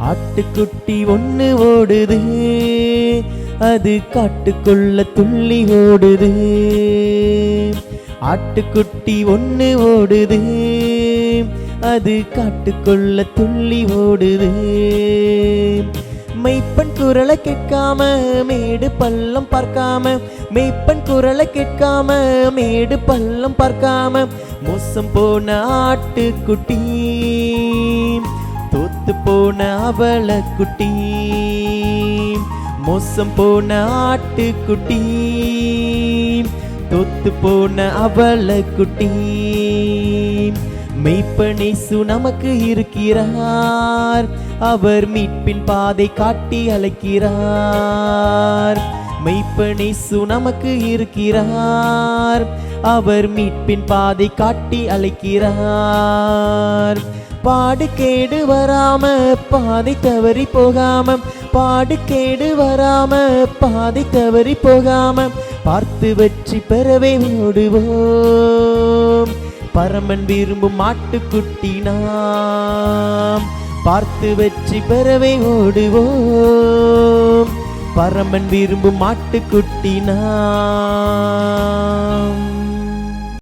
ஆட்டுக்குட்டி ஒண்ணு ஓடுது, அது காட்டுக்குள்ள துள்ளி ஓடுது. ஆட்டுக்குட்டி ஒண்ணு ஓடுது, அது காட்டுக்குள்ள துள்ளி ஓடுது. மெய்ப்பன் குரலை கேட்காம மேடு பள்ளம் பார்க்காம, மெய்ப்பன் குரலை கேட்காம மேடு பள்ளம் பார்க்காம, மோசம் போன ஆட்டுக்குட்டி, தோத்து போன அவலக்குட்டி. மோசம் போன ஆட்டுக்குட்டி, தோத்து போன அவலக்குட்டி. மெய்ப்பன் இயேசு நமக்கு இருக்கிறார், அவர் மீட்பின் பாதை காட்டி அழைக்கிறார். மெய்ப்பன் இயேசு நமக்கு இருக்கிறார், அவர் மீட்பின் பாதை காட்டி அழைக்கிறார். பாடு கேடு வராம பாதை தவறி போகாம, பாடு கேடு வராம பாதை தவறி போகாம, பார்த்து வெற்றி பெறவே ஓடுவோம். பரமன் விரும்பும் ஆட்டுக்குட்டி நாம், பார்த்து வெற்றி பெறவே ஓடுவோம். பரமன் விரும்பும் ஆட்டுக்குட்டி நாம்.